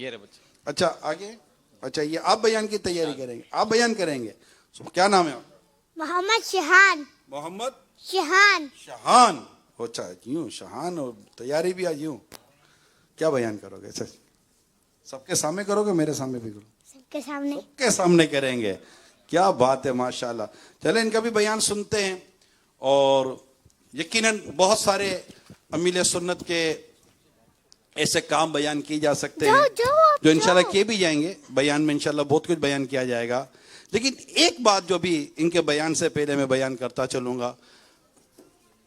یہ رہے بچے. اچھا آگے. اچھا یہ آپ بیان کی تیاری کریں گے, آپ بیان کریں گے. کیا نام ہے آپ؟ محمد شہان. محمد شہان. شہان. اچھا یوں شہان, اور تیاری بھی آج یوں. کیا بیان کرو گے؟ سب کے سامنے کرو گے, میرے سامنے بھی کرو؟ سب کے سامنے. سب کے سامنے کریں گے. کیا بات ہے, ماشاءاللہ. چلیں ان کا بھی بیان سنتے ہیں. اور یقیناً بہت سارے امیل سنت کے ایسے کام بیان کی جا سکتے ہیں جو انشاءاللہ کیے بھی جائیں گے. بیان میں انشاءاللہ بہت کچھ بیان کیا جائے گا. لیکن ایک بات جو بھی ان کے بیان سے پہلے میں بیان کرتا چلوں گا,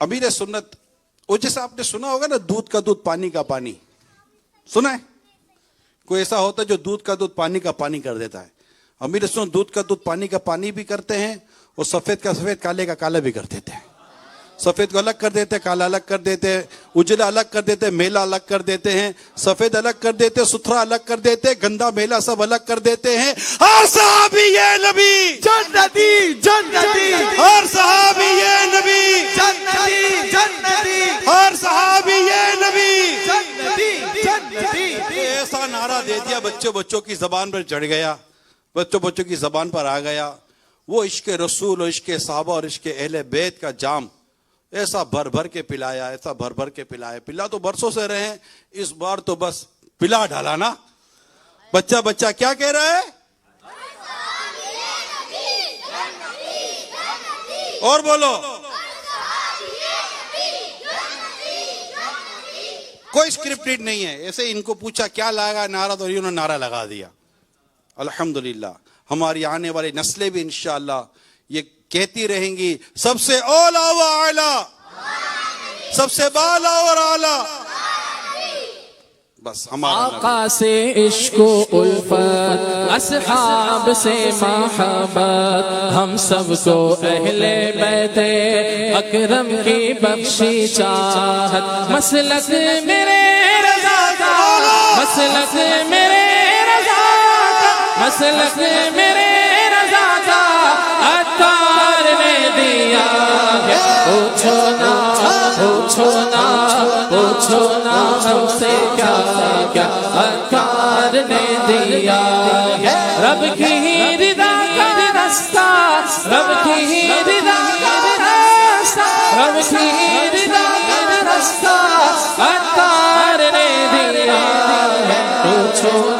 امیل سنت وہ جیسے آپ نے سنا ہوگا نا, دودھ کا دودھ پانی کا پانی. سنا ہے کوئی ایسا ہوتا ہے جو دودھ کا دودھ پانی کا پانی کر دیتا ہے؟ امیل سنت دودھ کا دودھ پانی کا پانی بھی کرتے ہیں, اور سفید کا سفید کالے کا کالا بھی کر دیتے ہیں. سفید کو الگ کر دیتے, کالا الگ کر دیتے, اجلا الگ کر دیتے, میلا الگ کر دیتے ہیں, سفید الگ کر دیتے, ستھرا الگ کر دیتے, گندا میلا سب الگ کر دیتے ہیں. ہر صحابی یہ نبی جنتی جنتی, ہر صحابی یہ نبی جنتی جنتی, ہر صحابی یہ نبی. جنتی جنتی. ایسا نعرہ دے دیا, بچوں کی زبان پر چڑھ گیا, بچوں کی زبان پر آ گیا. وہ عشق رسول اور عشق صحابہ اور عشق اہل بیت کا جام ایسا بھر بھر کے پلایا, ایسا بھر بھر کے پلایا. پلا تو برسوں سے رہے ہیں, اس بار تو بس پلا ڈالا نا. بچہ کیا کہہ رہا ہے؟ اور بولو. کوئی اسکرپٹڈ نہیں ہے. ایسے ان کو پوچھا کیا لگا نعرہ, تو انہوں نے نعرہ لگا دیا. الحمدللہ ہماری آنے والی نسلیں بھی انشاءاللہ یہ کہتی رہیں گی, سب سے اولا و اعلیٰ, سب سے بالا اور اعلیٰ. بس ہمارا آقا سے عشق و الفت, اصحاب سے محبت, ہم سب کو اہل بیت اکرم کی بخشی چاہت. مسلک میرے رضا کا, مسلک میرے رضا کا, مسلک میرے رضا کا عطار نے دیا ہے. پوچھو نا پوچھو نا پوچھو نا ہم سے کیا کیا عطار نے دیا ہے. رب کی رضا کا راستہ, رب کی رضا کا راستہ, رب کی رضا کا راستہ عطار نے دیا ہے. پوچھو